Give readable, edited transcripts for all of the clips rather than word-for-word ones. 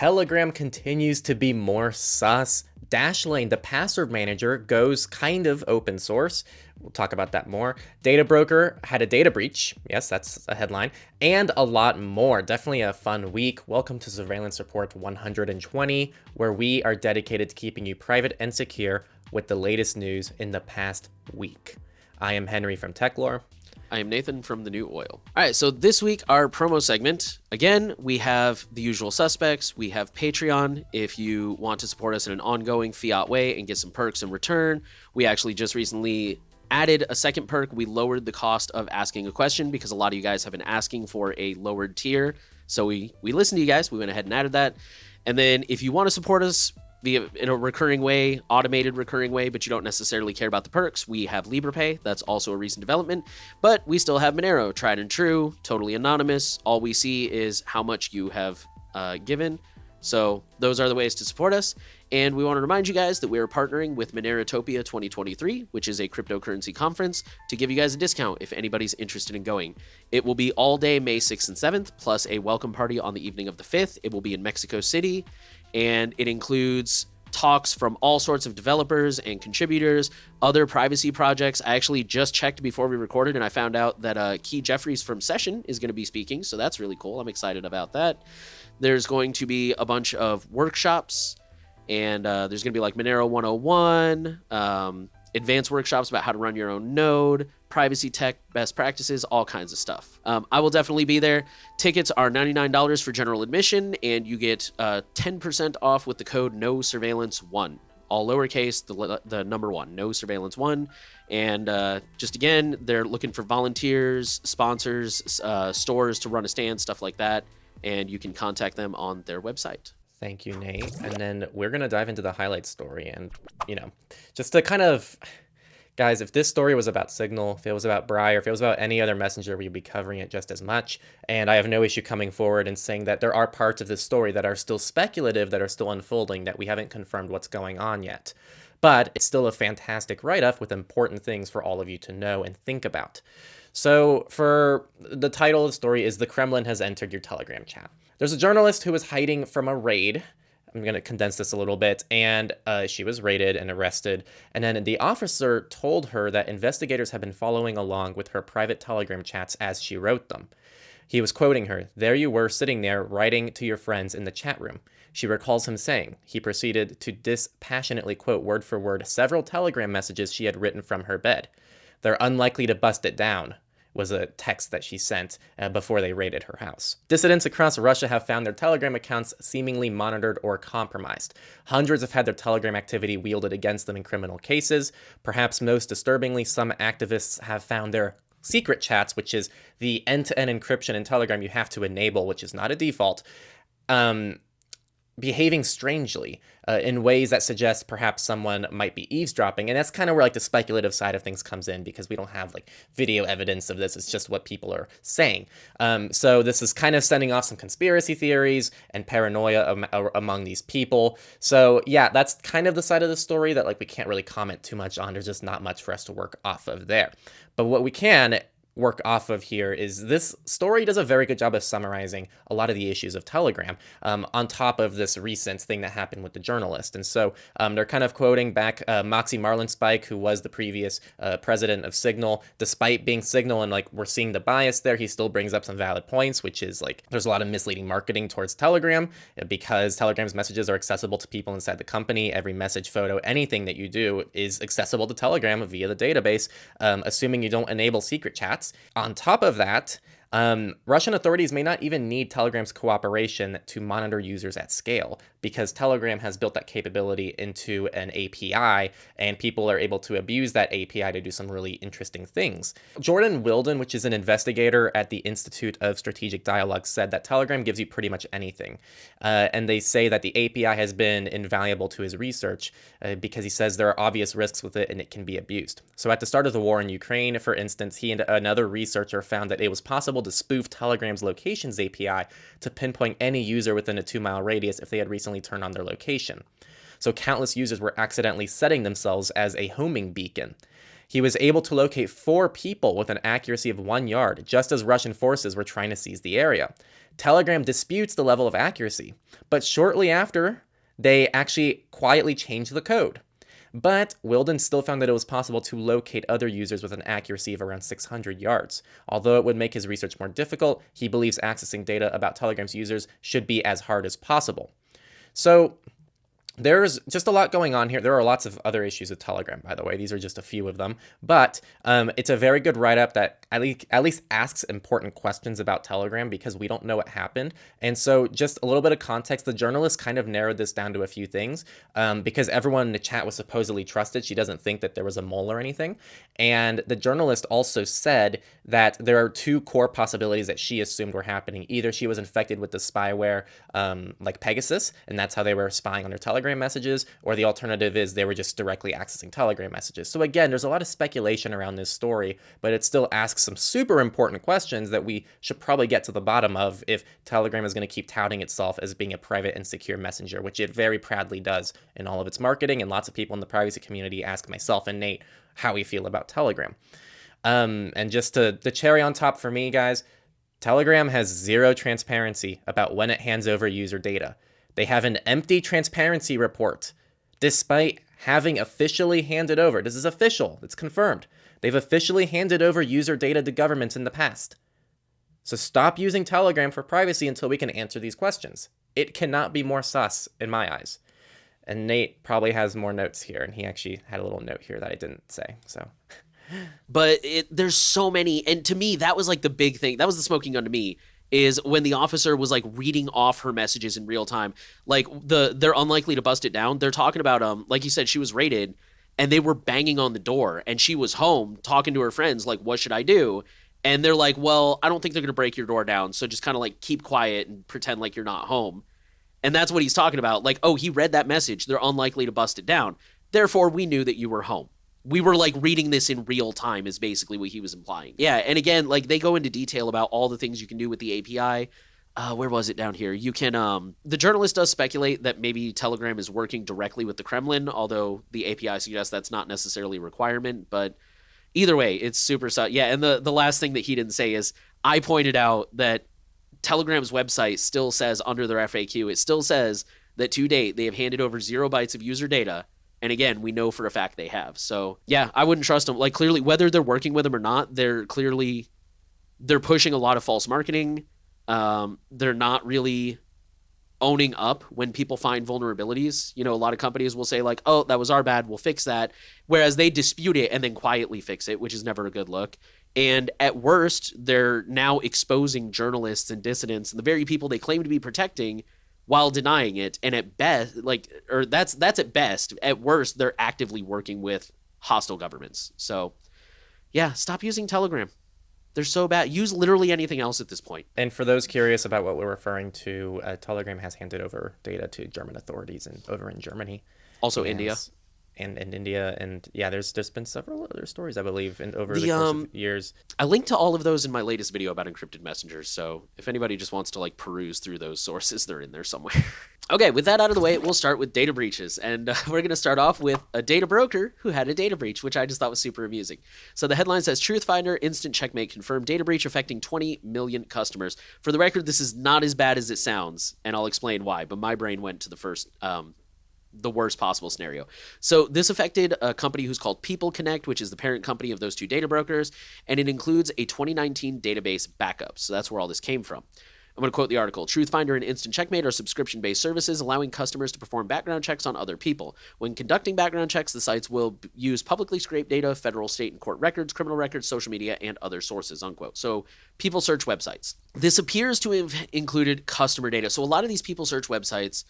Telegram continues to be more sus. Dashlane, the password manager, goes kind of open source. We'll talk about that more. Data broker had a data breach. Yes, that's a headline. And a lot more. Definitely a fun week. Welcome to Surveillance Report 120, where we are dedicated to keeping you private and secure with the latest news in the past week. I am Henry from Techlore. I am Nathan from The New Oil. All right, so this week, our promo segment, again, we have the usual suspects. We have Patreon if you want to support us in an ongoing fiat way and get some perks in return. We actually just recently added a second perk. We lowered the cost of asking a question because a lot of you guys have been asking for a lowered tier. So we listened to you guys. We went ahead and added that. And then if you want to support us in a recurring way, automated recurring way, but you don't necessarily care about the perks, we have LibrePay. That's also a recent development, but we still have Monero, tried and true, totally anonymous. All we see is how much you have given. So those are the ways to support us. And we want to remind you guys that we are partnering with Monerotopia 2023, which is a cryptocurrency conference, to give you guys a discount if anybody's interested in going. It will be all day May 6th and 7th, plus a welcome party on the evening of the 5th. It will be in Mexico City, and it includes talks from all sorts of developers and contributors, other privacy projects. I actually just checked before we recorded, and I found out that Key Jeffries from Session is going to be speaking, so that's really cool. I'm excited about that. There's going to be a bunch of workshops, and there's going to be like Monero 101, advanced workshops about how to run your own node, privacy tech, best practices, all kinds of stuff. I will definitely be there. Tickets are $99 for general admission, and you get 10% off with the code NOSURVEILLANCE1. All lowercase, the number 1, NOSURVEILLANCE1. And just again, they're looking for volunteers, sponsors, stores to run a stand, stuff like that. And you can contact them on their website. Thank you, Nate. And then we're going to dive into the highlight story. And, just to kind of, guys, if this story was about Signal, if it was about Briar, if it was about any other messenger, we'd be covering it just as much. And I have no issue coming forward and saying that there are parts of this story that are still speculative, that are still unfolding, that we haven't confirmed what's going on yet. But it's still a fantastic write-up with important things for all of you to know and think about. So for the title of the story is "The Kremlin Has Entered Your Telegram Chat." There's a journalist who was hiding from a raid. I'm going to condense this a little bit. And she was raided and arrested. And then the officer told her that investigators have been following along with her private Telegram chats as she wrote them. He was quoting her, "There you were sitting there writing to your friends in the chat room." She recalls him saying. He proceeded to dispassionately quote word for word several Telegram messages she had written from her bed. "They're unlikely to bust it down," was a text that she sent before they raided her house. Dissidents across Russia have found their Telegram accounts seemingly monitored or compromised. Hundreds have had their Telegram activity wielded against them in criminal cases. Perhaps most disturbingly, some activists have found their secret chats, which is the end-to-end encryption in Telegram you have to enable, which is not a default, behaving strangely in ways that suggest perhaps someone might be eavesdropping. And that's kind of where the speculative side of things comes in, because we don't have video evidence of this. It's just what people are saying. So this is kind of sending off some conspiracy theories and paranoia among these people. So yeah, that's kind of the side of the story that we can't really comment too much on. There's just not much for us to work off of there. But what we can work off of here is this story does a very good job of summarizing a lot of the issues of Telegram on top of this recent thing that happened with the journalist. And so they're kind of quoting back Moxie Marlinspike, who was the previous president of Signal. Despite being Signal and we're seeing the bias there, he still brings up some valid points, which is there's a lot of misleading marketing towards Telegram because Telegram's messages are accessible to people inside the company. Every message, photo, anything that you do is accessible to Telegram via the database, assuming you don't enable secret chats. On top of that, Russian authorities may not even need Telegram's cooperation to monitor users at scale, because Telegram has built that capability into an API, and people are able to abuse that API to do some really interesting things. Jordan Wilden, which is an investigator at the Institute of Strategic Dialogue, said that Telegram gives you pretty much anything. And they say that the API has been invaluable to his research because he says there are obvious risks with it and it can be abused. So at the start of the war in Ukraine, for instance, he and another researcher found that it was possible to spoof Telegram's locations API to pinpoint any user within a 2-mile radius if they had recently turned on their location. So countless users were accidentally setting themselves as a homing beacon. He was able to locate 4 people with an accuracy of 1 yard, just as Russian forces were trying to seize the area. Telegram disputes the level of accuracy, but shortly after, they actually quietly changed the code. But Wilden still found that it was possible to locate other users with an accuracy of around 600 yards. Although it would make his research more difficult, he believes accessing data about Telegram's users should be as hard as possible. So there's just a lot going on here. There are lots of other issues with Telegram, by the way. These are just a few of them. But it's a very good write-up that at least asks important questions about Telegram because we don't know what happened. And so just a little bit of context, the journalist kind of narrowed this down to a few things because everyone in the chat was supposedly trusted. She doesn't think that there was a mole or anything. And the journalist also said that there are 2 core possibilities that she assumed were happening. Either she was infected with the spyware like Pegasus, and that's how they were spying on her Telegram messages, or the alternative is they were just directly accessing Telegram messages. So again, there's a lot of speculation around this story, but it still asks some super important questions that we should probably get to the bottom of if Telegram is going to keep touting itself as being a private and secure messenger, which it very proudly does in all of its marketing, and lots of people in the privacy community ask myself and Nate how we feel about Telegram. And just the cherry on top for me, guys, Telegram has zero transparency about when it hands over user data. They have an empty transparency report, despite having officially handed over. This is official. It's confirmed. They've officially handed over user data to governments in the past. So stop using Telegram for privacy until we can answer these questions. It cannot be more sus in my eyes. And Nate probably has more notes here, and he actually had a little note here that I didn't say. So, but there's so many, and to me, that was like the big thing. That was the smoking gun to me. Is when the officer was like reading off her messages in real time, like they're unlikely to bust it down. They're talking about like you said, she was raided, and they were banging on the door, and she was home talking to her friends, like, what should I do? And they're like, well, I don't think they're gonna break your door down, so just kind of like keep quiet and pretend like you're not home. And that's what he's talking about. Like, oh, he read that message. They're unlikely to bust it down. Therefore, we knew that you were home. We were like reading this in real time is basically what he was implying. Yeah, and again, like they go into detail about all the things you can do with the API. Where was it down here? You can, the journalist does speculate that maybe Telegram is working directly with the Kremlin, although the API suggests that's not necessarily a requirement, but either way, it's super, yeah, and the last thing that he didn't say is, I pointed out that Telegram's website still says under their FAQ, it still says that to date, they have handed over 0 bytes of user data. And again, we know for a fact they have. So yeah, I wouldn't trust them. Like clearly, whether they're working with them or not, they're pushing a lot of false marketing. They're not really owning up when people find vulnerabilities. You know, a lot of companies will say like, oh, that was our bad, we'll fix that. Whereas they dispute it and then quietly fix it, which is never a good look. And at worst, they're now exposing journalists and dissidents and the very people they claim to be protecting while denying it. And at best, that's at best. At worst, they're actively working with hostile governments. So yeah, stop using Telegram. They're so bad. Use literally anything else at this point. And for those curious about what we're referring to, Telegram has handed over data to German authorities over in Germany. Also India. And India, and yeah, there's been several other stories, I believe, over the course of years. I linked to all of those in my latest video about encrypted messengers, so if anybody just wants to like peruse through those sources, they're in there somewhere. Okay, with that out of the way, we'll start with data breaches, and we're going to start off with a data broker who had a data breach, which I just thought was super amusing. So the headline says, Truthfinder instant checkmate confirmed data breach affecting 20 million customers. For the record, this is not as bad as it sounds, and I'll explain why, but my brain went to the worst possible scenario. So this affected a company who's called People Connect, which is the parent company of those 2 data brokers, and it includes a 2019 database backup. So that's where all this came from. I'm going to quote the article. Truthfinder and Instant Checkmate are subscription-based services allowing customers to perform background checks on other people. When conducting background checks, the sites will use publicly scraped data, federal, state, and court records, criminal records, social media, and other sources, unquote. So people search websites. This appears to have included customer data. So a lot of these people search websites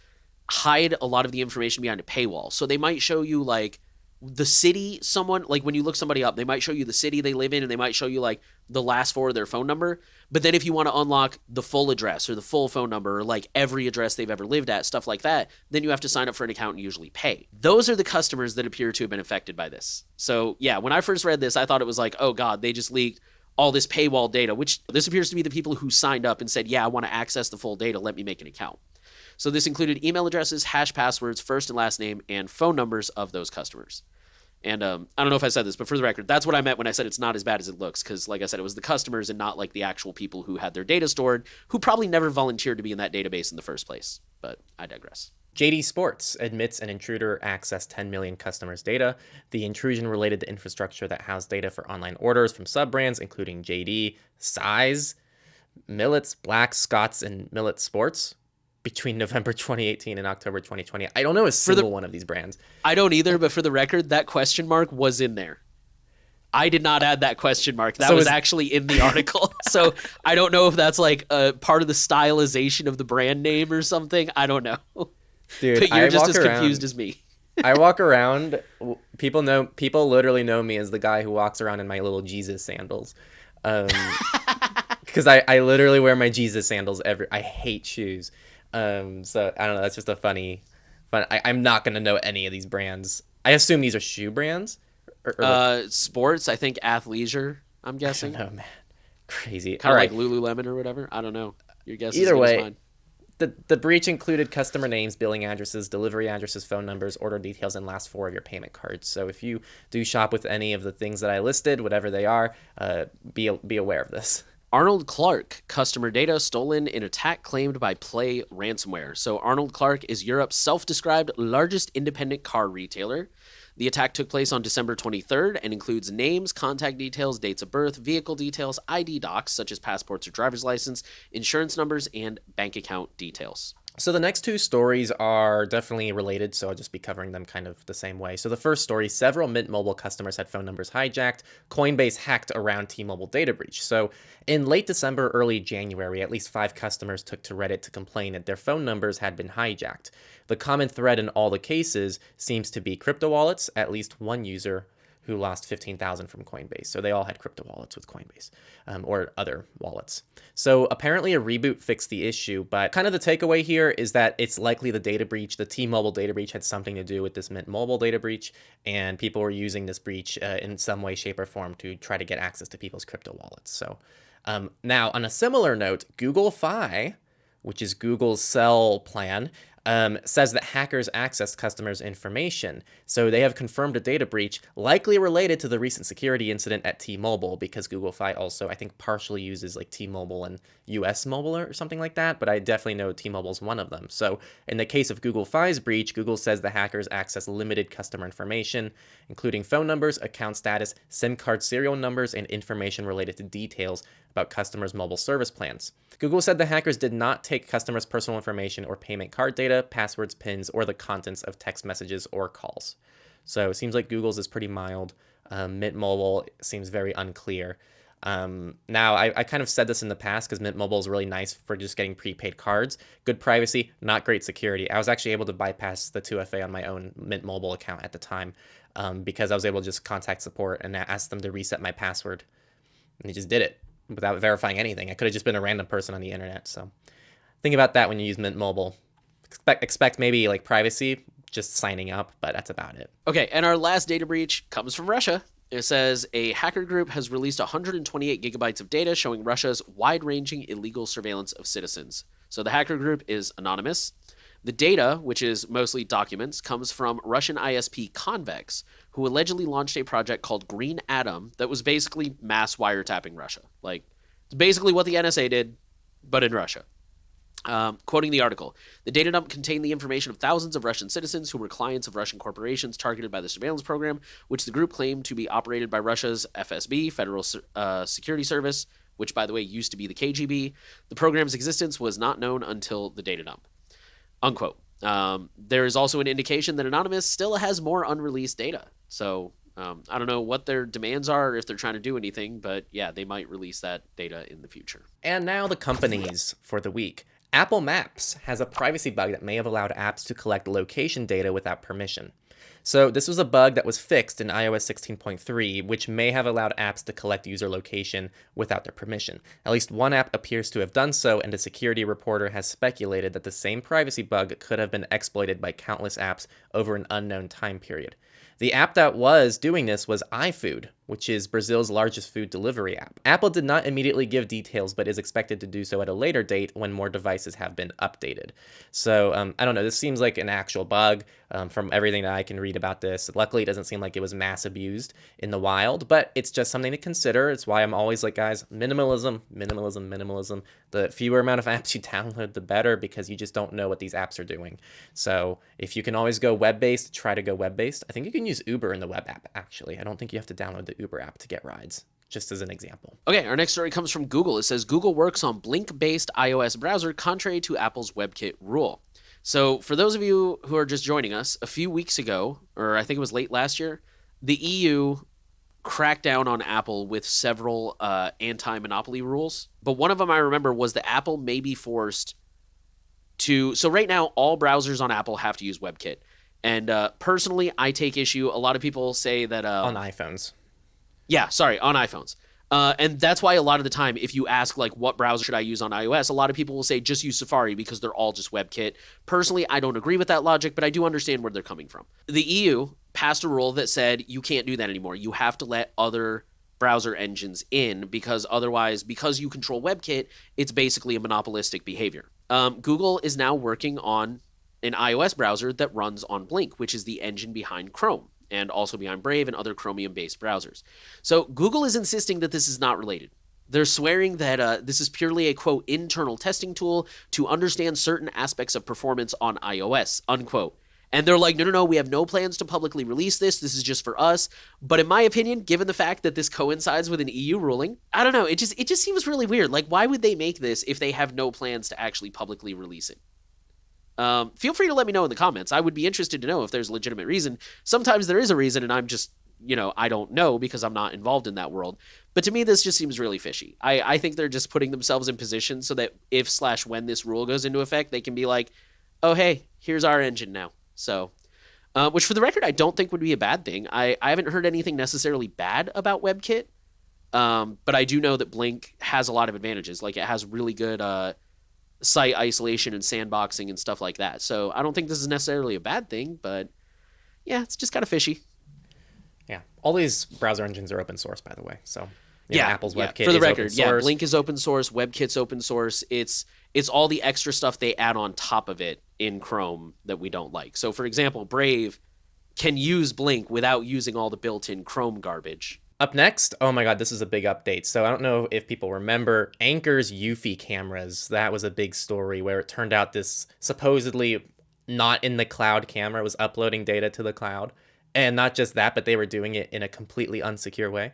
hide a lot of the information behind a paywall. So they might show you like the city someone, like when you look somebody up, they might show you the city they live in and they might show you like the last 4 of their phone number. But then if you want to unlock the full address or the full phone number or like every address they've ever lived at, stuff like that, then you have to sign up for an account and usually pay. Those are the customers that appear to have been affected by this. So yeah, when I first read this, I thought it was like, oh God, they just leaked all this paywall data, which this appears to be the people who signed up and said, yeah, I want to access the full data. Let me make an account. So this included email addresses, hash passwords, first and last name, and phone numbers of those customers. And I don't know if I said this, but for the record, that's what I meant when I said it's not as bad as it looks. Because, like I said, it was the customers and not like the actual people who had their data stored, who probably never volunteered to be in that database in the first place. But I digress. JD Sports admits an intruder accessed 10 million customers' data. The intrusion related to infrastructure that housed data for online orders from sub-brands, including JD, Size, Millets, Black, Scots, and Millet Sports between November 2018 and October 2020. I don't know a single one of these brands. I don't either, but for the record, that question mark was in there. I did not add that question mark. That was actually in the article. So I don't know if that's like a part of the stylization of the brand name or something. I don't know. Dude, but you're just as confused as me. I walk around. People literally know me as the guy who walks around in my little Jesus sandals. Because I literally wear my Jesus sandals I hate shoes. So I don't know. That's just a funny. I'm not gonna know any of these brands. I assume these are shoe brands. Or sports. I think athleisure. I'm guessing. I don't know, man. Crazy. Kind of like Lululemon or whatever. I don't know. Your guess. Either is way, as mine. The breach included customer names, billing addresses, delivery addresses, phone numbers, order details, and last four of your payment cards. So if you do shop with any of the things that I listed, whatever they are, be aware of this. Arnold Clark, customer data stolen in attack claimed by Play ransomware. So Arnold Clark is Europe's self-described largest independent car retailer. The attack took place on December 23rd and includes names, contact details, dates of birth, vehicle details, ID docs such as passports or driver's license, insurance numbers, and bank account details. So the next two stories are definitely related, so I'll just be covering them kind of the same way. So the first story, several Mint Mobile customers had phone numbers hijacked. Coinbase hacked around T-Mobile data breach. So in late December, early January, at least 5 customers took to Reddit to complain that their phone numbers had been hijacked. The common thread in all the cases seems to be crypto wallets, at least one user who lost 15,000 from Coinbase. So they all had crypto wallets with Coinbase or other wallets. So apparently a reboot fixed the issue, but kind of the takeaway here is that it's likely the data breach, the T-Mobile data breach had something to do with this Mint Mobile data breach, and people were using this breach in some way, shape, or form to try to get access to people's crypto wallets. So now on a similar note, Google Fi, which is Google's cell plan, says that hackers accessed customers' information. So they have confirmed a data breach likely related to the recent security incident at T-Mobile, because Google Fi also, I think, partially uses like T-Mobile and US Mobile or something like that, but I definitely know T-Mobile's one of them. So in the case of Google Fi's breach, Google says the hackers accessed limited customer information, including phone numbers, account status, SIM card serial numbers, and information related to details about customers' mobile service plans. Google said the hackers did not take customers' personal information or payment card data, passwords, PINs, or the contents of text messages or calls. So it seems like Google's is pretty mild. Mint Mobile seems very unclear. Now, I kind of said this in the past because Mint Mobile is really nice for just getting prepaid cards. Good privacy, not great security. I was actually able to bypass the 2FA on my own Mint Mobile account at the time because I was able to just contact support and ask them to reset my password. And they just did it without verifying anything. I could have just been a random person on the internet. So think about that when you use Mint Mobile. Expect maybe like privacy, just signing up, but that's about it. Okay, and our last data breach comes from Russia. It says a hacker group has released 128 gigabytes of data showing Russia's wide-ranging illegal surveillance of citizens. So the hacker group is anonymous. The data, which is mostly documents, comes from Russian ISP Convex, who allegedly launched a project called Green Atom that was basically mass wiretapping Russia. Like, it's basically what the NSA did, but in Russia. Quoting the article, the data dump contained the information of thousands of Russian citizens who were clients of Russian corporations targeted by the surveillance program, which the group claimed to be operated by Russia's FSB, Federal Security Service, which, by the way, used to be the KGB. The program's existence was not known until the data dump. Unquote. There is also an indication that Anonymous still has more unreleased data. So I don't know what their demands are, if they're trying to do anything, but yeah, they might release that data in the future. And now the companies for the week. Apple Maps has a privacy bug that may have allowed apps to collect location data without permission. So this was a bug that was fixed in iOS 16.3, which may have allowed apps to collect user location without their permission. At least one app appears to have done so, and a security reporter has speculated that the same privacy bug could have been exploited by countless apps over an unknown time period. The app that was doing this was iFood, which is Brazil's largest food delivery app. Apple did not immediately give details, but is expected to do so at a later date when more devices have been updated. So I don't know, this seems like an actual bug from everything that I can read read about this. Luckily, it doesn't seem like it was mass abused in the wild, but it's just something to consider. It's why I'm always like, guys, minimalism, minimalism, minimalism. The fewer amount of apps you download, the better, because you just don't know what these apps are doing. So if you can always go web-based, try to go web-based. I think you can use Uber in the web app, actually. I don't think you have to download the Uber app to get rides, just as an example. Okay, our next story comes from Google. It says Google works on Blink-based iOS browser contrary to Apple's WebKit rule. So for those of you who are just joining us, a few weeks ago, or I think it was late last year, the EU cracked down on Apple with several anti-monopoly rules. But one of them I remember was that Apple may be forced to... So right now, all browsers on Apple have to use WebKit. And personally, I take issue. A lot of people say that... on iPhones. Yeah, sorry, on iPhones. And that's why a lot of the time, if you ask, like, what browser should I use on iOS, a lot of people will say just use Safari because they're all just WebKit. Personally, I don't agree with that logic, but I do understand where they're coming from. The EU passed a rule that said you can't do that anymore. You have to let other browser engines in, because otherwise, because you control WebKit, it's basically a monopolistic behavior. Google is now working on an iOS browser that runs on Blink, which is the engine behind Chrome, and also behind Brave and other Chromium-based browsers. So Google is insisting that this is not related. They're swearing that this is purely a, quote, internal testing tool to understand certain aspects of performance on iOS, unquote. And they're like, no, we have no plans to publicly release this. This is just for us. But in my opinion, given the fact that this coincides with an EU ruling, I don't know. It just seems really weird. Like, why would they make this if they have no plans to actually publicly release it? Feel free to let me know in the comments. I would be interested to know if there's a legitimate reason. Sometimes there is a reason, and I'm just, I don't know because I'm not involved in that world. But to me, this just seems really fishy. I think they're just putting themselves in position so that if/when this rule goes into effect, they can be like, oh, hey, here's our engine now. So, which for the record, I don't think would be a bad thing. I haven't heard anything necessarily bad about WebKit, but I do know that Blink has a lot of advantages. Like, it has really good site isolation and sandboxing and stuff like that. So I don't think this is necessarily a bad thing, but yeah, it's just kind of fishy. Yeah, all these browser engines are open source, by the way. So Apple's WebKit for the is record, open source. Blink is open source, WebKit's open source. It's all the extra stuff they add on top of it in Chrome that we don't like. So for example, Brave can use Blink without using all the built-in Chrome garbage. Up next, oh my god, this is a big update. So I don't know if people remember Anker's Eufy cameras. That was a big story where it turned out this supposedly not in the cloud camera was uploading data to the cloud. And not just that, but they were doing it in a completely unsecure way.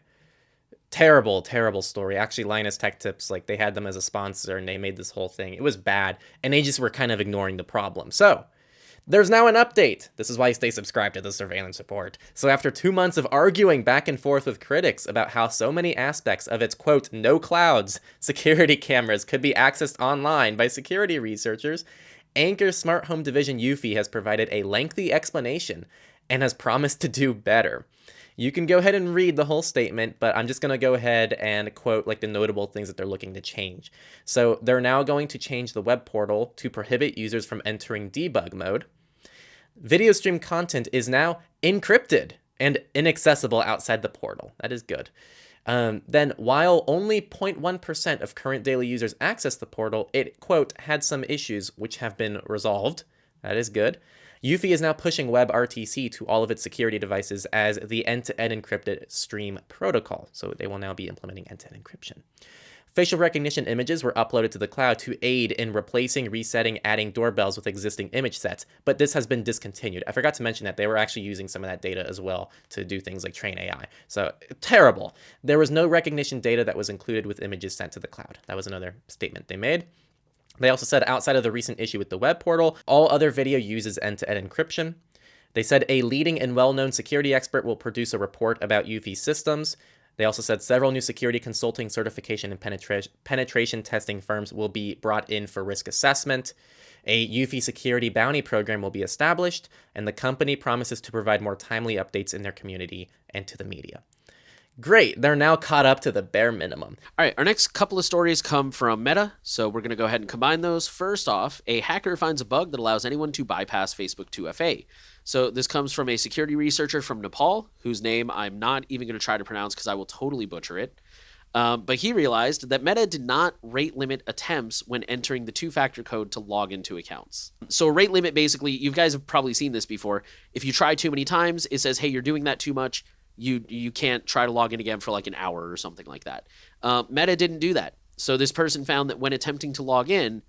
Terrible, terrible story. Actually, Linus Tech Tips, like, they had them as a sponsor and they made this whole thing. It was bad, and they just were kind of ignoring the problem. So there's now an update. This is why you stay subscribed to the Surveillance Report. So after 2 months of arguing back and forth with critics about how so many aspects of its, quote, no clouds security cameras could be accessed online by security researchers, Anker's smart home division Eufy has provided a lengthy explanation and has promised to do better. You can go ahead and read the whole statement, but I'm just going to go ahead and quote like the notable things that they're looking to change. So they're now going to change the web portal to prohibit users from entering debug mode. Video stream content is now encrypted and inaccessible outside the portal. That is good. Then, while only 0.1% of current daily users access the portal, it, quote, had some issues which have been resolved. That is good. Eufy is now pushing WebRTC to all of its security devices as the end-to-end encrypted stream protocol. So they will now be implementing end-to-end encryption. Facial recognition images were uploaded to the cloud to aid in replacing, resetting, adding doorbells with existing image sets, but this has been discontinued. I forgot to mention that they were actually using some of that data as well to do things like train AI. So terrible. There was no recognition data that was included with images sent to the cloud. That was another statement they made. They also said outside of the recent issue with the web portal, all other video uses end-to-end encryption. They said a leading and well-known security expert will produce a report about Eufy systems. They also said several new security consulting, certification, and penetration testing firms will be brought in for risk assessment. A Eufy security bounty program will be established, and the company promises to provide more timely updates in their community and to the media. Great, they're now caught up to the bare minimum. All right, our next couple of stories come from Meta, so we're going to go ahead and combine those. First off, a hacker finds a bug that allows anyone to bypass Facebook 2FA. So this comes from a security researcher from Nepal, whose name I'm not even going to try to pronounce because I will totally butcher it. But he realized that Meta did not rate limit attempts when entering the two-factor code to log into accounts. So a rate limit, basically, you guys have probably seen this before. If you try too many times, it says, hey, you're doing that too much. You can't try to log in again for like an hour or something like that. Meta didn't do that. So this person found that when attempting to log in,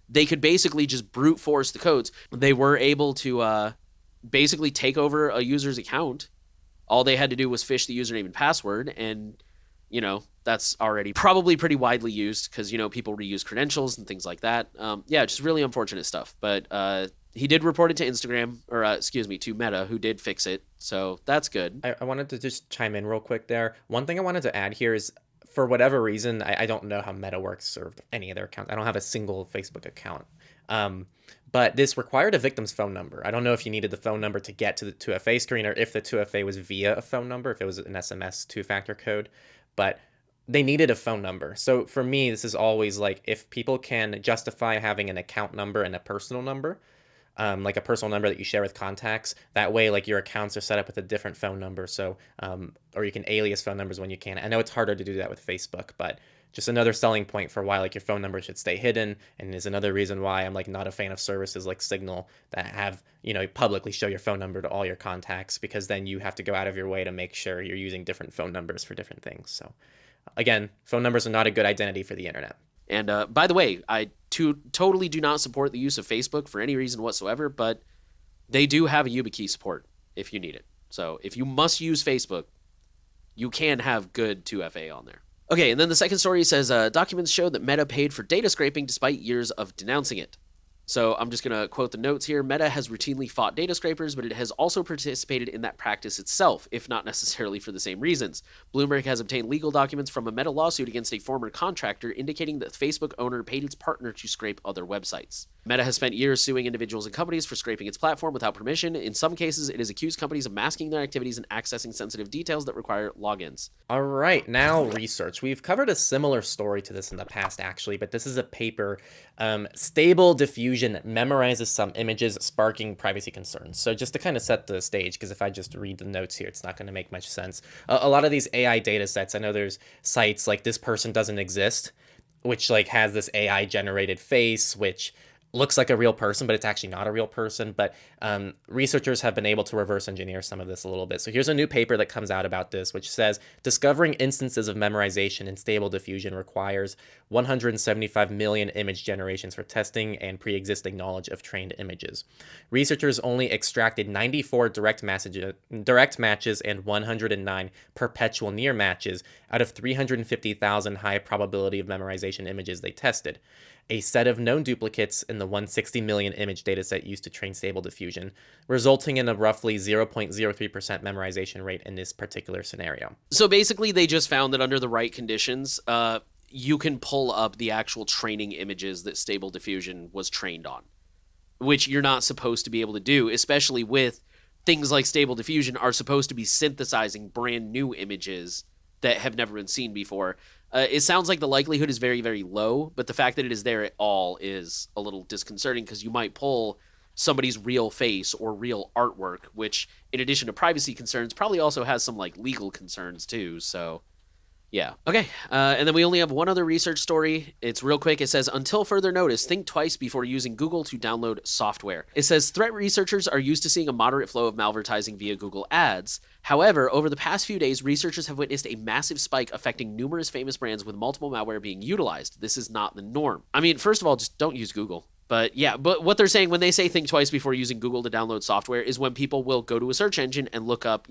they could basically just brute force the codes. They were able to basically take over a user's account. All they had to do was fish the username and password, and that's already probably pretty widely used because people reuse credentials and things like that. Yeah, just really unfortunate stuff. But he did report it to Instagram, or excuse me, to Meta, who did fix it. So that's good. I wanted to just chime in real quick there. One thing I wanted to add here is, for whatever reason, I don't know how Meta works or any of their accounts. I don't have a single Facebook account. But this required a victim's phone number. I don't know if you needed the phone number to get to the 2FA screen, or if the 2FA was via a phone number, if it was an SMS two-factor code. But they needed a phone number. So for me, this is always like, if people can justify having an account number and a personal number, like a personal number that you share with contacts. That way, like, your accounts are set up with a different phone number. So, or you can alias phone numbers when you can. I know it's harder to do that with Facebook, but just another selling point for why, like, your phone number should stay hidden, and is another reason why I'm, like, not a fan of services like Signal that have, publicly show your phone number to all your contacts, because then you have to go out of your way to make sure you're using different phone numbers for different things. So, again, phone numbers are not a good identity for the internet. And by the way, I totally do not support the use of Facebook for any reason whatsoever, but they do have a YubiKey support if you need it. So if you must use Facebook, you can have good 2FA on there. Okay, and then the second story says documents show that Meta paid for data scraping despite years of denouncing it. So I'm just going to quote the notes here. Meta has routinely fought data scrapers, but it has also participated in that practice itself, if not necessarily for the same reasons. Bloomberg has obtained legal documents from a Meta lawsuit against a former contractor indicating that the Facebook owner paid its partner to scrape other websites. Meta has spent years suing individuals and companies for scraping its platform without permission. In some cases, it has accused companies of masking their activities and accessing sensitive details that require logins. All right, now research. We've covered a similar story to this in the past, actually, but this is a paper, Stable Diffusion memorizes some images, sparking privacy concerns. So just to kind of set the stage, because if I just read the notes here, it's not going to make much sense. A lot of these AI data sets, I know there's sites like This Person Doesn't Exist, which like has this AI generated face, which looks like a real person, but it's actually not a real person. But researchers have been able to reverse engineer some of this a little bit. So here's a new paper that comes out about this, which says discovering instances of memorization in Stable Diffusion requires 175 million image generations for testing and pre-existing knowledge of trained images. Researchers only extracted 94 direct matches and 109 perpetual near matches out of 350,000 high probability of memorization images they tested, a set of known duplicates in the 160 million image dataset used to train Stable Diffusion, resulting in a roughly 0.03% memorization rate in this particular scenario. So basically, they just found that under the right conditions, you can pull up the actual training images that Stable Diffusion was trained on, which you're not supposed to be able to do, especially with things like Stable Diffusion are supposed to be synthesizing brand new images that have never been seen before. It sounds like the likelihood is very, very low, but the fact that it is there at all is a little disconcerting because you might pull somebody's real face or real artwork, which, in addition to privacy concerns, probably also has some like legal concerns too. So, yeah. Okay. And then we only have one other research story. It's real quick. It says, until further notice, think twice before using Google to download software. It says threat researchers are used to seeing a moderate flow of malvertising via Google Ads. However, over the past few days, researchers have witnessed a massive spike affecting numerous famous brands with multiple malware being utilized. This is not the norm. I mean, first of all, just don't use Google. But yeah, but what they're saying when they say think twice before using Google to download software is when people will go to a search engine and look up,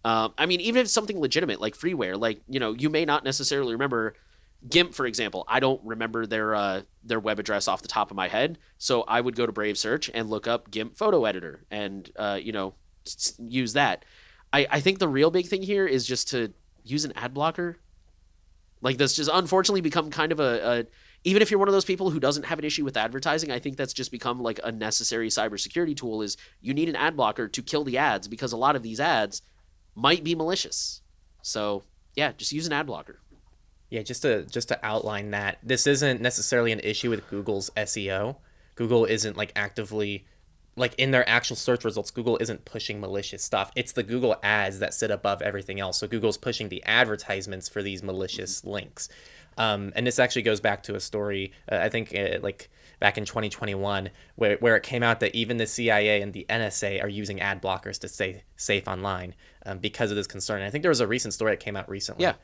I mean, even if it's something legitimate like freeware, like, you may not necessarily remember GIMP, for example. I don't remember their web address off the top of my head. So I would go to Brave Search and look up GIMP photo editor and, use that. I think the real big thing here is just to use an ad blocker. Like, that's just unfortunately become kind of a even if you're one of those people who doesn't have an issue with advertising, I think that's just become like a necessary cybersecurity tool is you need an ad blocker to kill the ads because a lot of these ads might be malicious. So yeah, just use an ad blocker. Yeah, just to outline that, this isn't necessarily an issue with Google's SEO. Google isn't like actively like in their actual search results, Google isn't pushing malicious stuff. It's the Google ads that sit above everything else. So Google's pushing the advertisements for these malicious links. And this actually goes back to a story, I think like back in 2021, where it came out that even the CIA and the NSA are using ad blockers to stay safe online because of this concern. And I think there was a recent story that came out recently. Yeah,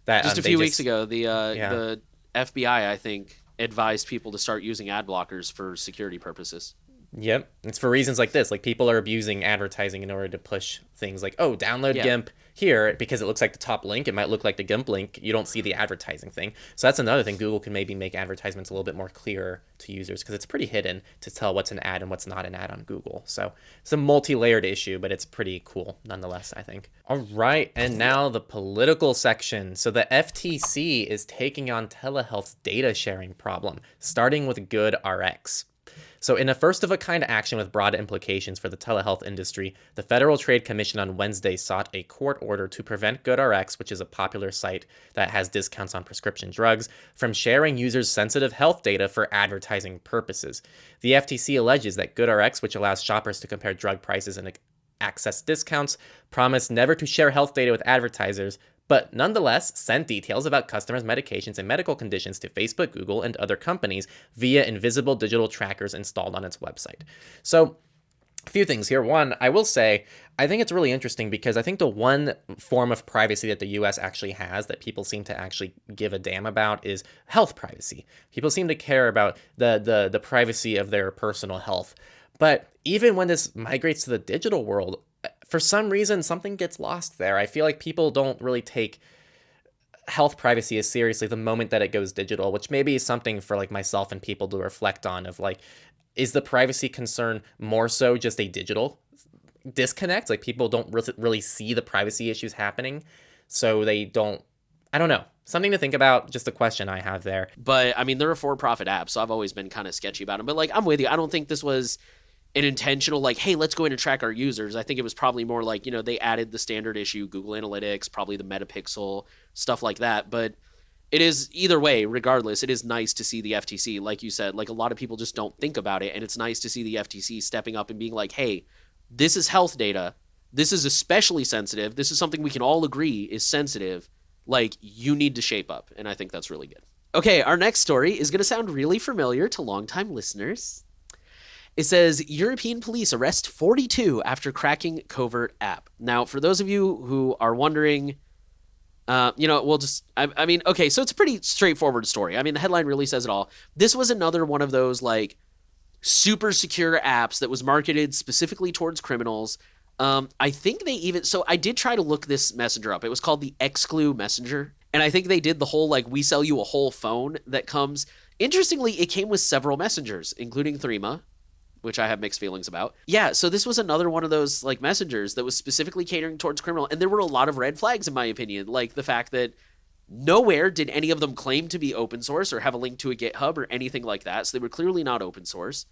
That just a few weeks ago, yeah. the FBI, I think, advised people to start using ad blockers for security purposes. Yep. It's for reasons like this. Like people are abusing advertising in order to push things like, oh, download Yeah. GIMP here because it looks like the top link. It might look like the GIMP link. You don't see the advertising thing. So that's another thing. Google can maybe make advertisements a little bit more clearer to users because it's pretty hidden to tell what's an ad and what's not an ad on Google. So it's a multi-layered issue, but it's pretty cool nonetheless, I think. All right. And now the political section. So the FTC is taking on telehealth's data sharing problem, starting with GoodRx. So, in a first of a kind action with broad implications for the telehealth industry, the Federal Trade Commission on Wednesday sought a court order to prevent GoodRx, which is a popular site that has discounts on prescription drugs, from sharing users' sensitive health data for advertising purposes. The FTC alleges that GoodRx, which allows shoppers to compare drug prices and access discounts, promised never to share health data with advertisers, but nonetheless sent details about customers' medications and medical conditions to Facebook, Google, and other companies via invisible digital trackers installed on its website. So, a few things here. One, I will say, I think it's really interesting because I think the one form of privacy that the US actually has that people seem to actually give a damn about is health privacy. People seem to care about the privacy of their personal health. But even when this migrates to the digital world, for some reason, something gets lost there. I feel like people don't really take health privacy as seriously the moment that it goes digital, which maybe is something for like myself and people to reflect on of like, is the privacy concern more so just a digital disconnect? Like people don't really see the privacy issues happening. So they don't, I don't know. Something to think about, just a question I have there. But I mean, they're a for-profit app, so I've always been kind of sketchy about them. But like, I'm with you. I don't think this was an intentional like, hey, let's go in and track our users. I think it was probably more like, you know, they added the standard issue, Google Analytics, probably the Metapixel, stuff like that. But it is either way, regardless, it is nice to see the FTC, like you said, like a lot of people just don't think about it. And it's nice to see the FTC stepping up and being like, hey, this is health data. This is especially sensitive. This is something we can all agree is sensitive. Like, you need to shape up. And I think that's really good. Okay, our next story is going to sound really familiar to longtime listeners. It says, European police arrest 42 after cracking covert app. Now, for those of you who are wondering, I mean, okay, so it's a pretty straightforward story. I mean, the headline really says it all. This was another one of those, like, super secure apps that was marketed specifically towards criminals. I think they even, so I did try to look this messenger up. It was called the Exclu Messenger. And I think they did the whole, like, we sell you a whole phone that comes. Interestingly, it came with several messengers, including Threema, which I have mixed feelings about. Yeah, so this was another one of those like messengers that was specifically catering towards criminal, and there were a lot of red flags in my opinion, like the fact that nowhere did any of them claim to be open source or have a link to a GitHub or anything like that, so they were clearly not open source.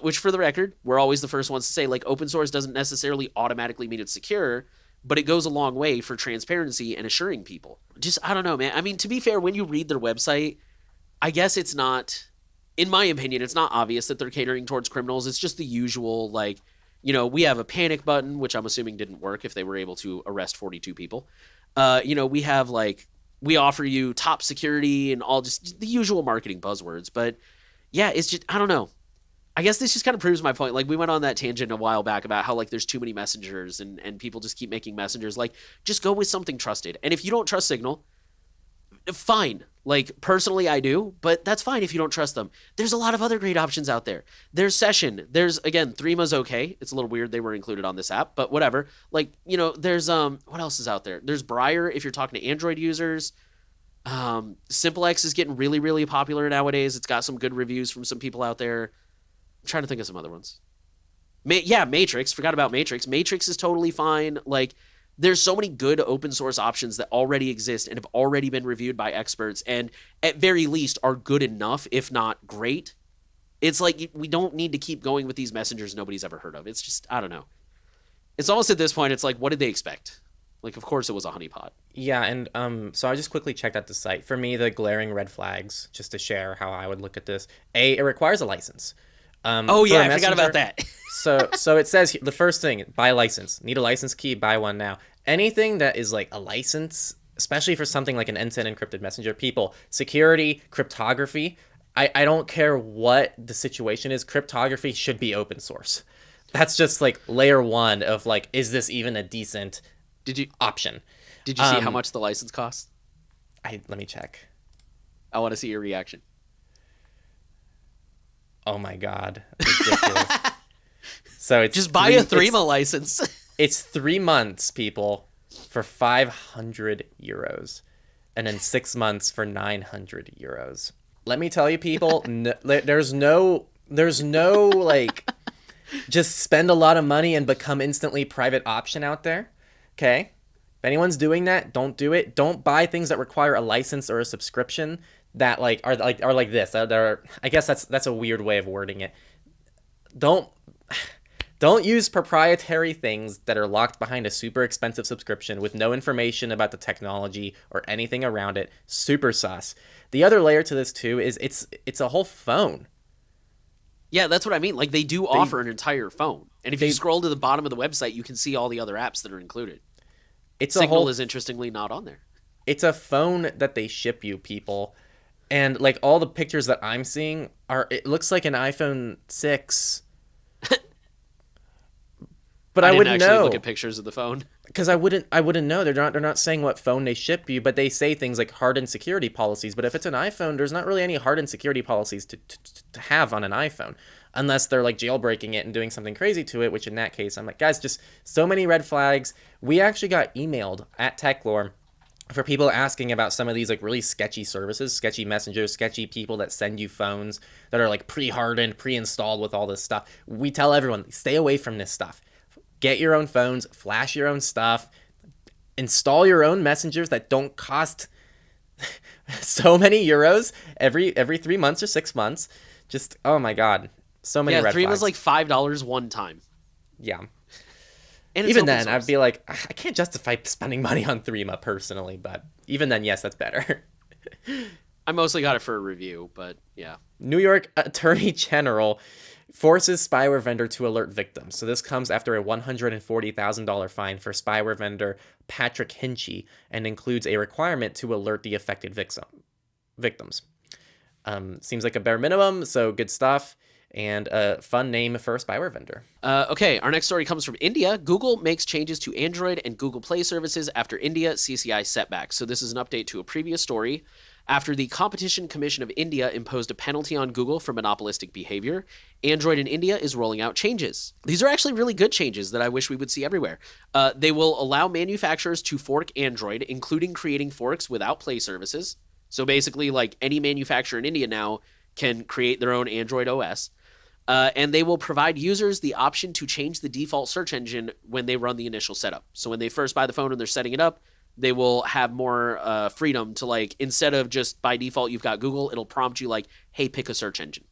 Which for the record, we're always the first ones to say like open source doesn't necessarily automatically mean it's secure, but it goes a long way for transparency and assuring people. Just, I don't know, man. I mean, to be fair, when you read their website, I guess it's not, in my opinion, it's not obvious that they're catering towards criminals. It's just the usual, like, you know, we have a panic button, which I'm assuming didn't work if they were able to arrest 42 people. We have, like, we offer you top security and all just the usual marketing buzzwords. But, yeah, it's just, I don't know. I guess this just kind of proves my point. Like, we went on that tangent a while back about how, like, there's too many messengers and people just keep making messengers. Like, just go with something trusted. And if you don't trust Signal, fine. Like, personally, I do, but that's fine if you don't trust them. There's a lot of other great options out there. There's Session. There's, again, Threema's okay. It's a little weird they were included on this app, but whatever. Like, you know, there's, what else is out there? There's Briar if you're talking to Android users. SimpleX is getting really, really popular nowadays. It's got some good reviews from some people out there. I'm trying to think of some other ones. Matrix. Forgot about Matrix. Matrix is totally fine. Like, there's so many good open source options that already exist and have already been reviewed by experts and at very least are good enough, if not great. It's like we don't need to keep going with these messengers nobody's ever heard of. It's just, I don't know. It's almost at this point, it's like, what did they expect? Like, of course it was a honeypot. Yeah, and so I just quickly checked out the site. For me, the glaring red flags, just to share how I would look at this. A, it requires a license. Oh yeah, I forgot about that. So it says the first thing, buy a license. Need a license key, buy one now. Anything that is like a license, especially for something like an end-to-end encrypted messenger, people, security, cryptography, I don't care what the situation is, cryptography should be open source. That's just like layer one of like, is this even a decent Did you option? did you see how much the license costs? Let me check. I want to see your reaction. Oh my god, ridiculous. So it's Just buy a Threema license. It's 3 months, people, for 500 euros, and then 6 months for 900 euros. Let me tell you, people, there's no like just spend a lot of money and become instantly private option out there. Okay, if anyone's doing that, don't do it. Don't buy things that require a license or a subscription that are like this. I guess that's a weird way of wording it. Don't use proprietary things that are locked behind a super expensive subscription with no information about the technology or anything around it. Super sus. The other layer to this too is it's a whole phone. Yeah, that's what I mean. Like, they do offer an entire phone. And if you scroll to the bottom of the website, you can see all the other apps that are included. Signal is interestingly not on there. It's a phone that they ship you, people. And like all the pictures that I'm seeing it looks like an iPhone 6. But I wouldn't actually know. Look at pictures of the phone. Because I wouldn't know. They're not saying what phone they ship you, but they say things like hardened security policies. But if it's an iPhone, there's not really any hardened security policies to have on an iPhone, unless they're like jailbreaking it and doing something crazy to it. Which in that case, I'm like, guys, just so many red flags. We actually got emailed at Techlore for people asking about some of these like really sketchy services, sketchy messengers, sketchy people that send you phones that are like pre-hardened, pre-installed with all this stuff. We tell everyone, stay away from this stuff. Get your own phones, flash your own stuff, install your own messengers that don't cost so many euros every 3 months or 6 months. Just, oh my God, so many red flags. Threema's like $5 one time. Yeah. And even then, I'd be like, I can't justify spending money on Threema personally, but even then, yes, that's better. I mostly got it for a review, but yeah. New York Attorney General forces spyware vendor to alert victims. So this comes after a $140,000 fine for spyware vendor Patrick Hinchy and includes a requirement to alert the affected victims. Seems like a bare minimum, so good stuff. And a fun name for a spyware vendor. Okay, our next story comes from India. Google makes changes to Android and Google Play services after India CCI setback. So this is an update to a previous story. After the Competition Commission of India imposed a penalty on Google for monopolistic behavior, Android in India is rolling out changes. These are actually really good changes that I wish we would see everywhere. They will allow manufacturers to fork Android, including creating forks without Play services. So basically, like any manufacturer in India now can create their own Android OS. And they will provide users the option to change the default search engine when they run the initial setup. So when they first buy the phone and they're setting it up, they will have more freedom to, like, instead of just by default you've got Google, it'll prompt you like, hey, pick a search engine.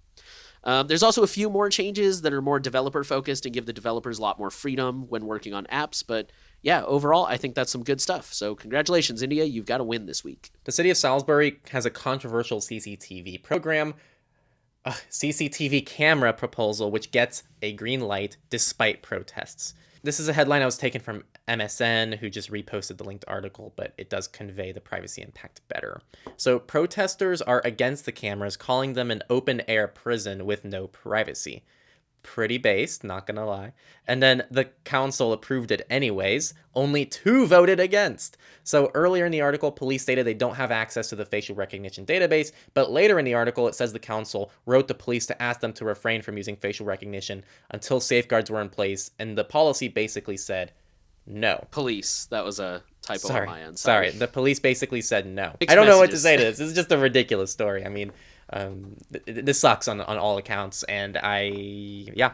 There's also a few more changes that are more developer focused and give the developers a lot more freedom when working on apps. But yeah, overall, I think that's some good stuff. So congratulations, India. You've got a win this week. The city of Salisbury has a controversial CCTV program. CCTV camera proposal, which gets a green light despite protests. This is a headline I was taken from MSN, who just reposted the linked article, but it does convey the privacy impact better. So protesters are against the cameras, calling them an open-air prison with no privacy. Pretty based, not gonna lie. And then the council approved it anyways. Only 2 voted against. So earlier in the article, police stated they don't have access to the facial recognition database, but later in the article, it says the council wrote the police to ask them to refrain from using facial recognition until safeguards were in place, and the policy basically said no. Police. That was a typo on my end. Sorry. The police basically said no. Mixed I don't know what to messages. say to this. This is just a ridiculous story. I mean, this sucks on all accounts, and yeah.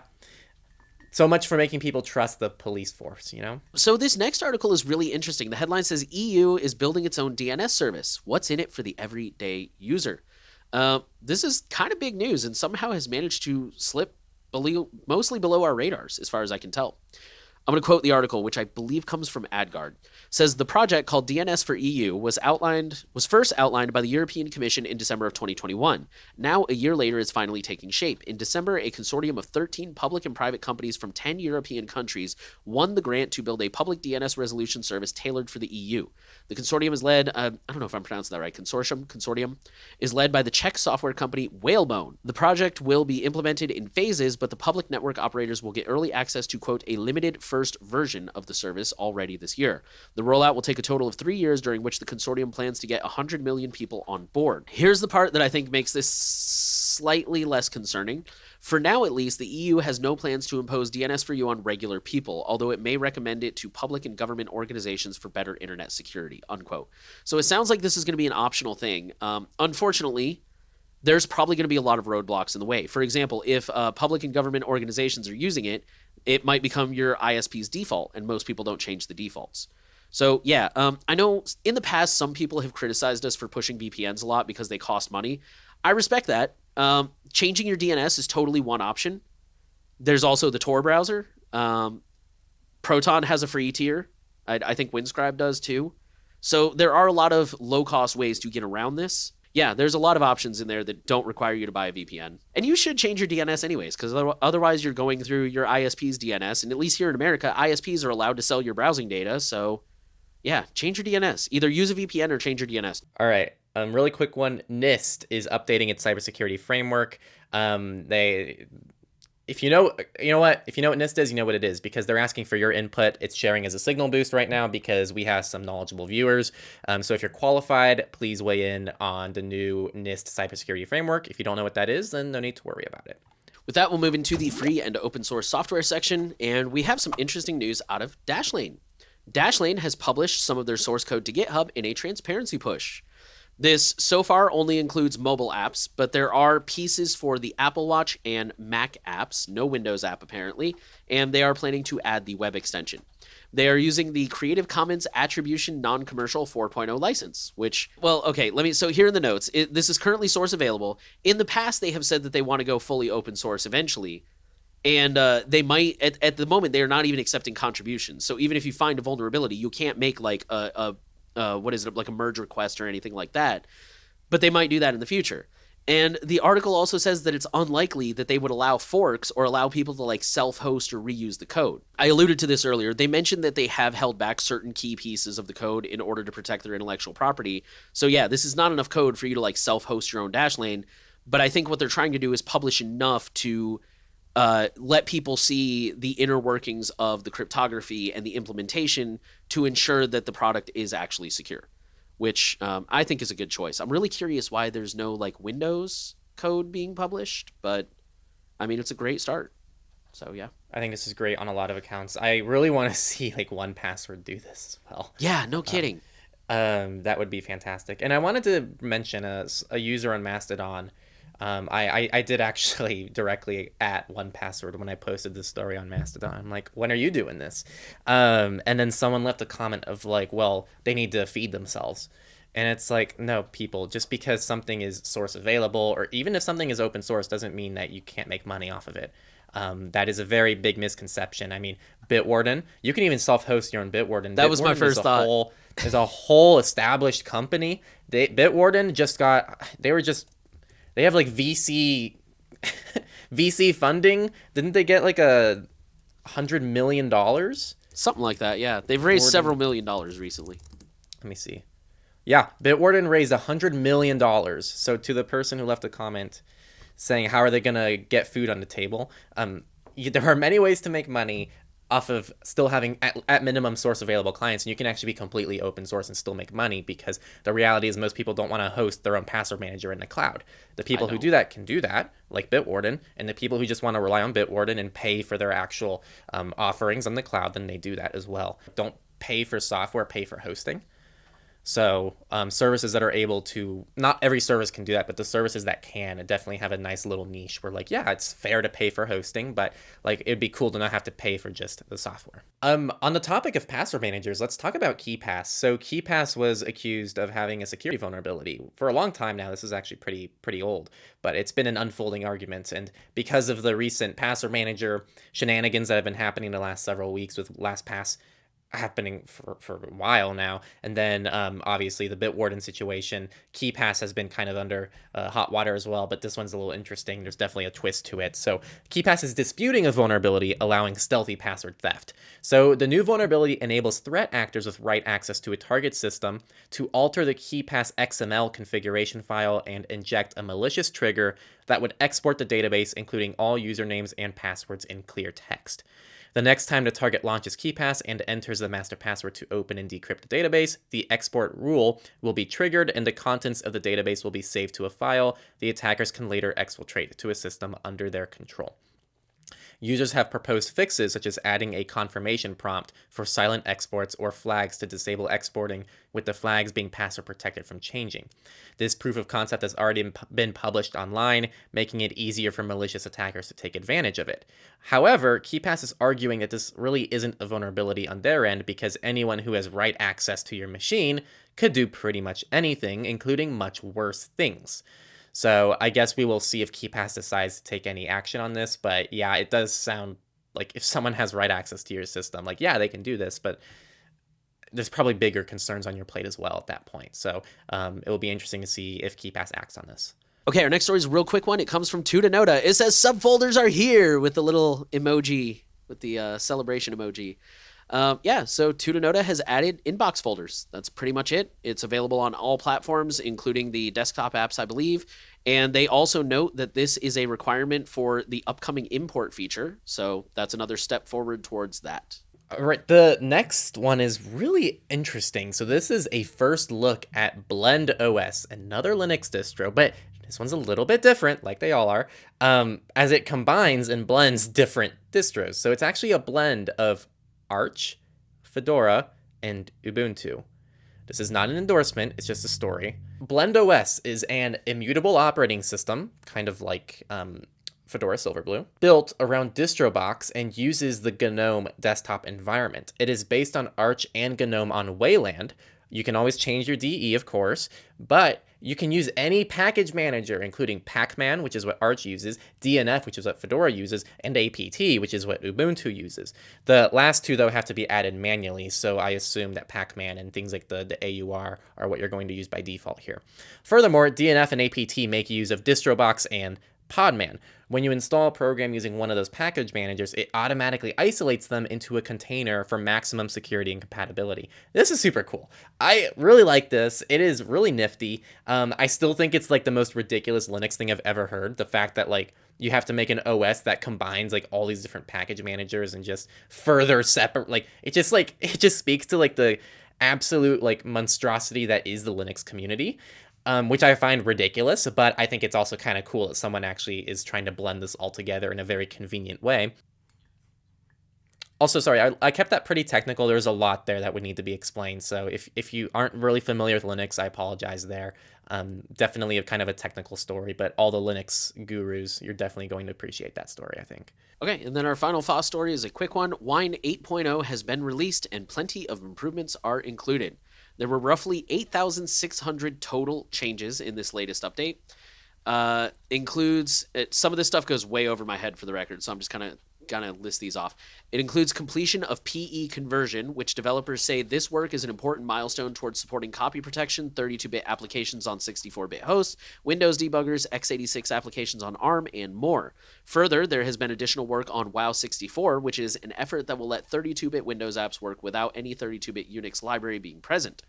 So much for making people trust the police force, you know? So this next article is really interesting. The headline says EU is building its own DNS service. What's in it for the everyday user? This is kind of big news and somehow has managed to slip mostly below our radars, as far as I can tell. I'm going to quote the article, which I believe comes from AdGuard. Says the project called DNS for EU was first outlined by the European Commission in December of 2021. Now, a year later, it's finally taking shape. In December, a consortium of 13 public and private companies from 10 European countries won the grant to build a public DNS resolution service tailored for the EU. The consortium is led, I don't know if I'm pronouncing that right, consortium is led by the Czech software company Whalebone. The project will be implemented in phases, but the public network operators will get early access to, quote, a limited first version of the service already this year. The rollout will take a total of 3 years, during which the consortium plans to get 100 million people on board. Here's the part that I think makes this slightly less concerning. For now, at least, the EU has no plans to impose DNS for you on regular people, although it may recommend it to public and government organizations for better internet security, unquote. So it sounds like this is going to be an optional thing. Unfortunately, there's probably going to be a lot of roadblocks in the way. For example, if public and government organizations are using it, it might become your ISP's default, and most people don't change the defaults. So yeah, I know in the past some people have criticized us for pushing VPNs a lot because they cost money. I respect that. Changing your DNS is totally one option. There's also the Tor browser. Proton has a free tier. I think Windscribe does too. So there are a lot of low-cost ways to get around this. Yeah, there's a lot of options in there that don't require you to buy a VPN. And you should change your DNS anyways, because otherwise you're going through your ISP's DNS. And at least here in America, ISPs are allowed to sell your browsing data. So yeah, change your DNS. Either use a VPN or change your DNS. All right. Really quick one. NIST is updating its cybersecurity framework. If you know what NIST is, you know what it is, because they're asking for your input. It's sharing as a signal boost right now because we have some knowledgeable viewers. So if you're qualified, please weigh in on the new NIST cybersecurity framework. If you don't know what that is, then no need to worry about it. With that, we'll move into the free and open source software section, and we have some interesting news out of Dashlane. Dashlane has published some of their source code to GitHub in a transparency push. This so far only includes mobile apps, but there are pieces for the Apple Watch and Mac apps, no Windows app apparently, and they are planning to add the web extension. They are using the Creative Commons Attribution Non-Commercial 4.0 license, which, well, okay, so here in the notes, this is currently source available. In the past, they have said that they want to go fully open source eventually, and they might, at the moment, they are not even accepting contributions. So even if you find a vulnerability, you can't make like like a merge request or anything like that, but they might do that in the future. And the article also says that it's unlikely that they would allow forks or allow people to like self-host or reuse the code. I alluded to this earlier. They mentioned that they have held back certain key pieces of the code in order to protect their intellectual property. So yeah, this is not enough code for you to like self-host your own Dashlane, but I think what they're trying to do is publish enough to let people see the inner workings of the cryptography and the implementation to ensure that the product is actually secure, which I think is a good choice. I'm really curious why there's no like Windows code being published, but I mean, it's a great start. So yeah. I think this is great on a lot of accounts. I really want to see like 1Password do this as well. Yeah, no kidding. That would be fantastic. And I wanted to mention a user on Mastodon. I did actually directly at 1Password when I posted this story on Mastodon. I'm like, when are you doing this? And then someone left a comment of like, well, they need to feed themselves. And it's like, no, people, just because something is source available, or even if something is open source, doesn't mean that you can't make money off of it. That is a very big misconception. I mean, Bitwarden, you can even self-host your own Bitwarden. That was my first thought. Is a whole established company. Bitwarden they have like VC funding. Didn't they get like $100 million? Something like that, yeah. They've raised several $1 million recently. Let me see. Yeah, Bitwarden raised $100 million. So to the person who left a comment saying, how are they going to get food on the table? There are many ways to make money off of still having at minimum source available clients, and you can actually be completely open source and still make money, because the reality is most people don't want to host their own password manager in the cloud. The people who do that can do that, like Bitwarden, and the people who just want to rely on Bitwarden and pay for their actual offerings on the cloud, then they do that as well. Don't pay for software, pay for hosting. So services that are able to, not every service can do that, but the services that can definitely have a nice little niche where like, yeah, it's fair to pay for hosting, but like it'd be cool to not have to pay for just the software. On the topic of password managers, let's talk about KeePass. So KeePass was accused of having a security vulnerability for a long time now. This is actually pretty old, but it's been an unfolding argument. And because of the recent password manager shenanigans that have been happening the last several weeks with LastPass happening for a while now. And then obviously the Bitwarden situation, KeePass has been kind of under hot water as well, but this one's a little interesting. There's definitely a twist to it. So KeePass is disputing a vulnerability allowing stealthy password theft. So the new vulnerability enables threat actors with write access to a target system to alter the KeePass XML configuration file and inject a malicious trigger that would export the database, including all usernames and passwords in clear text. The next time the target launches KeePass and enters the master password to open and decrypt the database, the export rule will be triggered and the contents of the database will be saved to a file the attackers can later exfiltrate to a system under their control. Users have proposed fixes such as adding a confirmation prompt for silent exports or flags to disable exporting, with the flags being password protected from changing. This proof of concept has already been published online, making it easier for malicious attackers to take advantage of it. However, KeePass is arguing that this really isn't a vulnerability on their end because anyone who has write access to your machine could do pretty much anything, including much worse things. So I guess we will see if KeePass decides to take any action on this. But yeah, it does sound like if someone has write access to your system, like, yeah, they can do this, but there's probably bigger concerns on your plate as well at that point. So it will be interesting to see if KeePass acts on this. Okay, our next story is a real quick one. It comes from Tudanoda. It says subfolders are here with the little emoji, with the celebration emoji. So Tudanoda has added inbox folders. That's pretty much it. It's available on all platforms, including the desktop apps, I believe. And they also note that this is a requirement for the upcoming import feature. So that's another step forward towards that. All right, the next one is really interesting. So this is a first look at Blend OS, another Linux distro, but this one's a little bit different, like they all are, as it combines and blends different distros. So it's actually a blend of Arch, Fedora, and Ubuntu. This is not an endorsement, it's just a story. Blend OS is an immutable operating system, kind of like Fedora Silverblue, built around DistroBox and uses the GNOME desktop environment. It is based on Arch and GNOME on Wayland. You can always change your DE, of course, but you can use any package manager, including Pacman, which is what Arch uses, DNF, which is what Fedora uses, and APT, which is what Ubuntu uses. The last two, though, have to be added manually, so I assume that Pacman and things like the AUR are what you're going to use by default here. Furthermore, DNF and APT make use of DistroBox and Podman. When you install a program using one of those package managers, it automatically isolates them into a container for maximum security and compatibility. This is super cool. I really like this. It is really nifty. I still think it's like the most ridiculous Linux thing I've ever heard. The fact that like you have to make an OS that combines like all these different package managers and just further separate, like it just speaks to like the absolute like monstrosity that is the Linux community. Which I find ridiculous, but I think it's also kind of cool that someone actually is trying to blend this all together in a very convenient way. Also, sorry, I kept that pretty technical. There's a lot there that would need to be explained. So if you aren't really familiar with Linux, I apologize there. Definitely a kind of a technical story, but all the Linux gurus, you're definitely going to appreciate that story, I think. Okay, and then our final FOSS story is a quick one. Wine 8.0 has been released and plenty of improvements are included. There were roughly 8,600 total changes in this latest update. Includes some of this stuff goes way over my head for the record, so I'm just kind of gonna list these off. It includes completion of PE conversion, which developers say this work is an important milestone towards supporting copy protection, 32-bit applications on 64-bit hosts, Windows debuggers, x86 applications on ARM, and more. Further, there has been additional work on WoW 64, which is an effort that will let 32-bit Windows apps work without any 32-bit Unix library being present.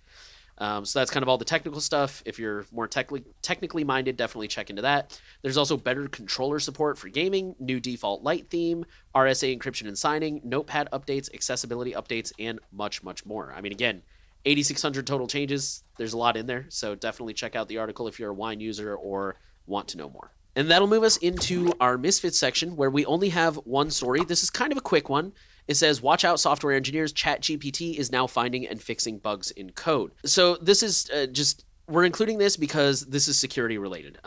So that's kind of all the technical stuff. If you're more technically minded, definitely check into that. There's also better controller support for gaming, new default light theme, RSA encryption and signing, notepad updates, accessibility updates, and much, much more. I mean, again, 8,600 total changes. There's a lot in there. So definitely check out the article if you're a Wine user or want to know more. And that'll move us into our Misfits section, where we only have one story. This is kind of a quick one. It says, watch out, software engineers, ChatGPT is now finding and fixing bugs in code. So this is we're including this because this is security related.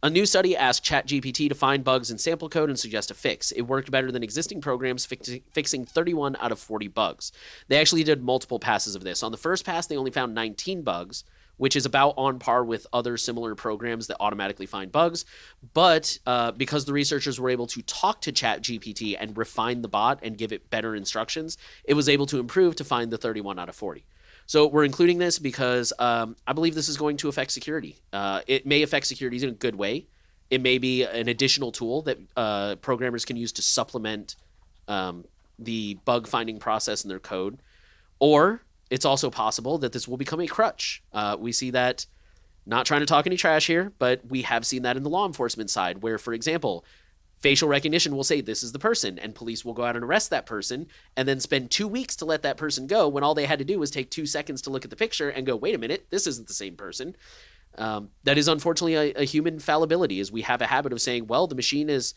A new study asked ChatGPT to find bugs in sample code and suggest a fix. It worked better than existing programs, fixing 31 out of 40 bugs. They actually did multiple passes of this. On the first pass, they only found 19 bugs, which is about on par with other similar programs that automatically find bugs. But because the researchers were able to talk to ChatGPT and refine the bot and give it better instructions, it was able to improve to find the 31 out of 40. So we're including this because I believe this is going to affect security. It may affect security in a good way. It may be an additional tool that programmers can use to supplement the bug finding process in their code. Or it's also possible that this will become a crutch. We see that, not trying to talk any trash here, but we have seen that in the law enforcement side where, for example, facial recognition will say this is the person, and police will go out and arrest that person and then spend 2 weeks to let that person go when all they had to do was take 2 seconds to look at the picture and go, wait a minute, this isn't the same person. That is unfortunately a human fallibility, is we have a habit of saying, well, the machine is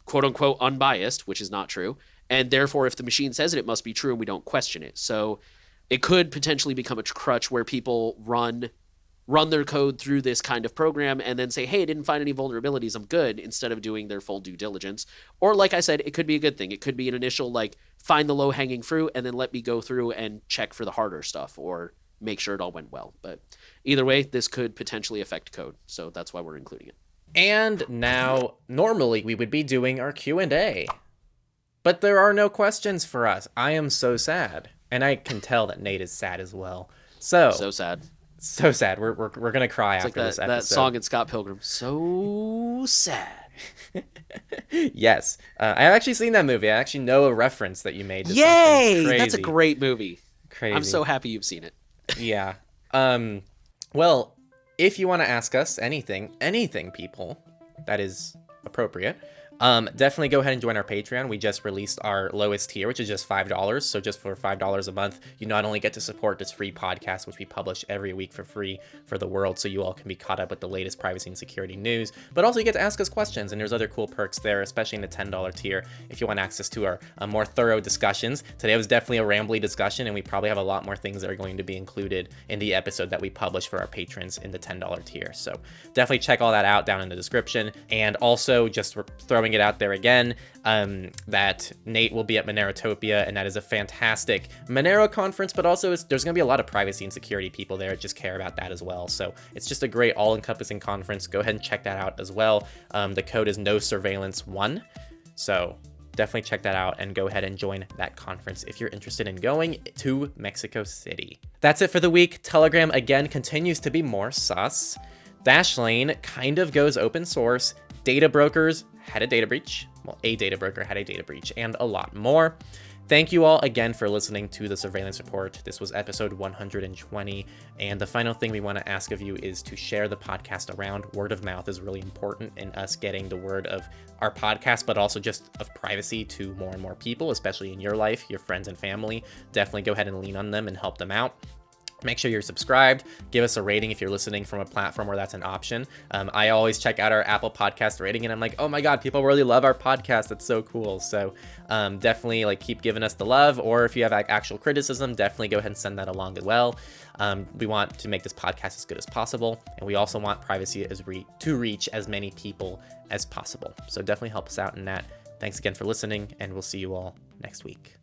quote unquote unbiased, which is not true. And therefore, if the machine says it, it must be true and we don't question it. So it could potentially become a crutch where people run their code through this kind of program and then say, hey, I didn't find any vulnerabilities, I'm good, instead of doing their full due diligence. Or like I said, it could be a good thing. It could be an initial, like, find the low-hanging fruit and then let me go through and check for the harder stuff or make sure it all went well. But either way, this could potentially affect code. So that's why we're including it. And now, normally we would be doing our Q&A. But there are no questions for us. I am so sad. And I can tell that Nate is sad as well. So sad. So sad. We're gonna cry it's after like this episode. That song in Scott Pilgrim. So sad. Yes, I've actually seen that movie. I actually know a reference that you made. To Yay! crazy. That's a great movie. Crazy. I'm so happy you've seen it. Yeah. Well, if you want to ask us anything, people, that is appropriate. Definitely go ahead and join our Patreon. We just released our lowest tier, which is just $5. So just for $5 a month, you not only get to support this free podcast, which we publish every week for free for the world, so you all can be caught up with the latest privacy and security news, but also you get to ask us questions, and there's other cool perks there, especially in the $10 tier, if you want access to our more thorough discussions. Today was definitely a rambly discussion, and we probably have a lot more things that are going to be included in the episode that we publish for our patrons in the $10 tier. So definitely check all that out down in the description. And also, just throwing it out there again, that Nate will be at Monerotopia, and that is a fantastic Monero conference, but also there's going to be a lot of privacy and security people there that just care about that as well. So it's just a great all-encompassing conference. Go ahead and check that out as well. The code is NoSurveillance1. So definitely check that out and go ahead and join that conference if you're interested in going to Mexico City. That's it for the week. Telegram again continues to be more sus. Dashlane kind of goes open source. Data brokers had a data breach. Well, a data broker had a data breach, and a lot more. Thank you all again for listening to the Surveillance Report. This was episode 120. And the final thing we want to ask of you is to share the podcast around. Word of mouth is really important in us getting the word of our podcast, but also just of privacy to more and more people, especially in your life, your friends and family. Definitely go ahead and lean on them and help them out. Make sure you're subscribed. Give us a rating if you're listening from a platform where that's an option. I always check out our Apple Podcast rating, and I'm like, oh my God, people really love our podcast. That's so cool. So definitely keep giving us the love. Or if you have actual criticism, definitely go ahead and send that along as well. We want to make this podcast as good as possible, and we also want privacy to reach as many people as possible. So definitely help us out in that. Thanks again for listening, and we'll see you all next week.